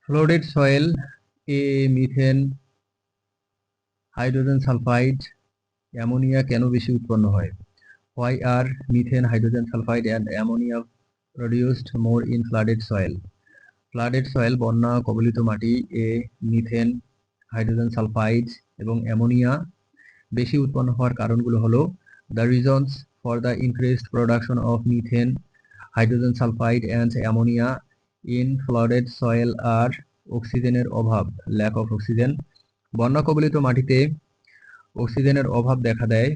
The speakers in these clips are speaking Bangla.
ফ্লোরেড সয়েল এ মিথেন, হাইড্রোজেন সালফাইড, অ্যামোনিয়া কেন বেশি উৎপন্ন হয়? Why are methane, hydrogen sulfide and ammonia produced more in flooded soil? Flooded soil বন্যা কবলিত মাটি এ মিথেন, হাইড্রোজেন সালফাইড এবং অ্যামোনিয়া বেশি উৎপন্ন হওয়ার কারণগুলো হলো the reasons for the increased production of methane, hydrogen sulfide and ammonia in flooded soil are অক্সিজেনের অভাব, lack of oxygen। বন্যা কবলিত মাটিতে অক্সিজেনের অভাব দেখা দেয়,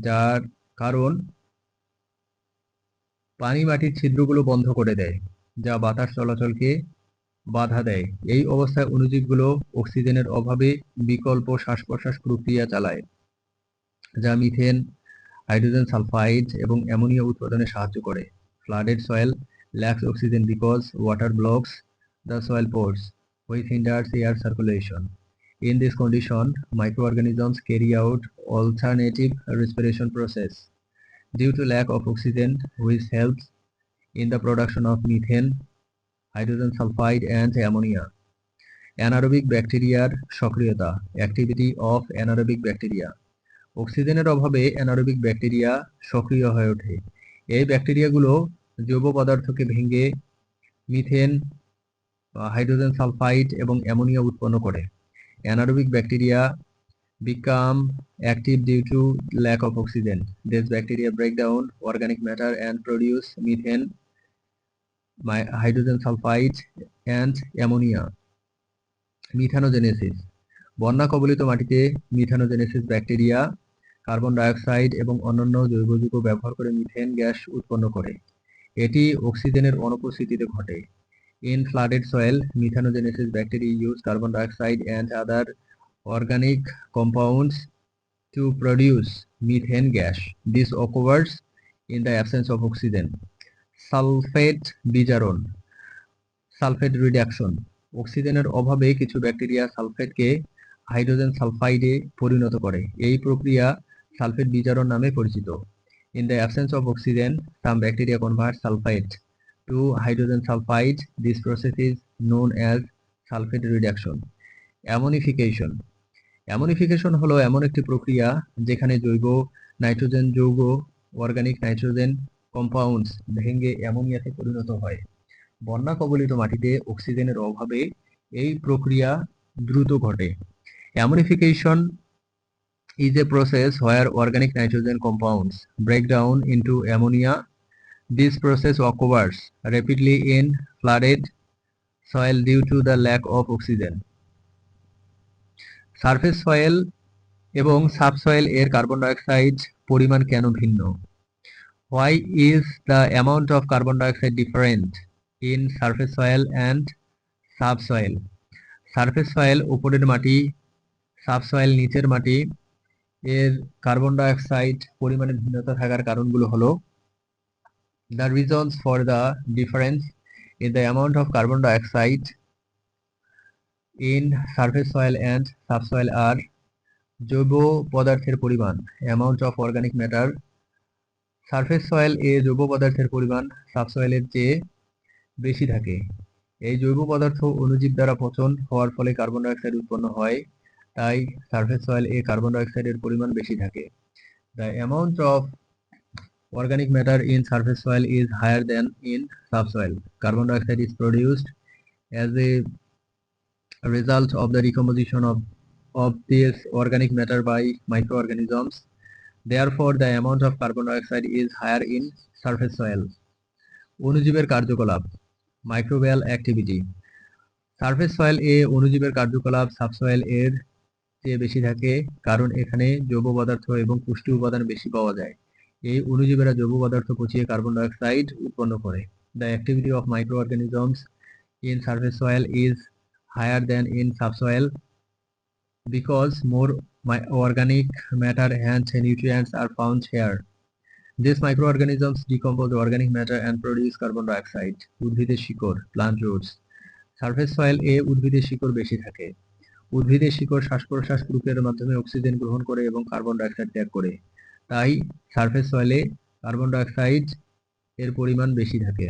যার কারণ পানি মাটির ছিদ্রগুলো বন্ধ করে দেয়, যা বাতাস চলাচলকে বাধা দেয়। এই অবস্থায় অণুজীবগুলো অক্সিজেনের অভাবে বিকল্প শ্বাস-প্রশ্বাস প্রক্রিয়া চালায়, যা মিথেন, হাইড্রোজেন সালফাইড এবং অ্যামোনিয়া উৎপাদনে সাহায্য করে। Flooded soil lacks oxygen because water blocks the soil pores, which hinders air circulation. In this condition, microorganisms carry out alternative respiration process due to lack of oxygen, which helps in the production of methane, hydrogen sulfide and ammonia. Anaerobic ব্যাকটেরিয়ার সক্রিয়তা, অ্যাক্টিভিটি অফ অ্যানারোবিক ব্যাকটেরিয়া। অক্সিজেনের অভাবে অ্যানারোবিক ব্যাকটেরিয়া সক্রিয় হয়ে ওঠে। এই ব্যাকটেরিয়াগুলো জৈব পদার্থকে ভেঙে মিথেন, হাইড্রোজেন সালফাইড এবং অ্যামোনিয়া উৎপন্ন করে। Anaerobic bacteria become active due to lack of oxygen. These bacteria break down organic matter and produce methane, hydrogen sulfide and ammonia. Methanogenesis, বন্যা কবলিত মাটিতে মিথানোজেনেসিস ব্যাকটেরিয়া কার্বন ডাইঅক্সাইড এবং অন্যান্য জৈব যৌগ ব্যবহার করে মিথেন গ্যাস উৎপন্ন করে। এটি অক্সিজেনের অনুপস্থিতিতে ঘটে। In flooded soil, methanogenesis bacteria use carbon dioxide and other organic compounds to produce methane gas. This occurs in the absence of oxygen. Sulphate বিজারণ, সালফেট রিডাকশন। অক্সিজেনের অভাবে কিছু ব্যাকটেরিয়া সালফেটকে হাইড্রোজেন সালফাইডে পরিণত করে। এই প্রক্রিয়া সালফেট বিজারণ নামে পরিচিত। In the absence of oxygen, some bacteria convert sulfate to hydrogen sulfide. This process is known as sulfate reduction. Ammonification, ammonification হলো এমন একটি প্রক্রিয়া যেখানে জৈব নাইট্রোজেন যৌগ অর্গানিক নাইট্রোজেন কম্পাউন্ডস ভেঙে অ্যামোনিয়াতে পরিণত হয়। বন্যা কবলিত মাটিতে অক্সিজেনের অভাবে এই প্রক্রিয়া দ্রুত ঘটে। Ammonification is a process where organic nitrogen compounds break down into ammonia. This process occurs rapidly in flooded soil due to the lack of oxygen. Surface soil এবং সাবসয়েল এর কার্বন ডাইঅক্সাইড পরিমাণ কেন ভিন্ন? Why is the amount of carbon dioxide different in surface soil and subsoil? Surface soil উপরের মাটি, সাবসয়েল নিচের মাটি এর কার্বন ডাইঅক্সাইড পরিমাণে ভিন্নতা থাকার কারণগুলো হলো the reasons for the difference in the amount of carbon dioxide in surface soil and subsoil are জৈব পদার্থের পরিমাণ, amount of organic matter। Surface soil এ জৈব পদার্থের পরিমাণ সাবসয়েলের চেয়ে বেশি থাকে। এই জৈব পদার্থ অণুজীব দ্বারা পচন হওয়ার ফলে কার্বন ডাইঅক্সাইড উৎপন্ন হয়, তাই সারফেস সয়েল এ কার্বন ডাইঅক্সাইডের পরিমাণ বেশি থাকে। The amount of organic matter in surface soil is higher than in subsoil. Carbon dioxide is produced as a result of the decomposition of this organic matter by microorganisms. Therefore, the amount of carbon dioxide is higher in surface soil. অণুজীবের কার্যকলাপ, মাইক্রোবিয়াল অ্যাক্টিভিটি। সারফেস সয়েল এ অণুজীবের কার্যকলাপ সাবসয়েল এর চেয়ে বেশি থাকে, কারণ এখানে জৈব পদার্থ এবং পুষ্টি উপাদান বেশি পাওয়া যায়। এই অণুজীবেরা জৈব পদার্থ পচিয়ে কার্বন ডাইঅক্সাইড উৎপন্ন করে। The activity of microorganisms in surface soil is higher than in subsoil because more organic matter and nutrients are found here. These microorganisms decompose organic matter and produce carbon dioxide. উদ্ভিদের শিকড়, plant roots. সারফেস সয়েল এ উদ্ভিদের শিকড় বেশি থাকে। উদ্ভিদের শিকড় শ্বাস-প্রশ্বাস প্রক্রিয়ার মাধ্যমে অক্সিজেন গ্রহণ করে এবং কার্বন ডাইঅক্সাইড ত্যাগ করে, তাই সারফেস সয়েলে কার্বন ডাইঅক্সাইড এর পরিমাণ বেশি থাকে।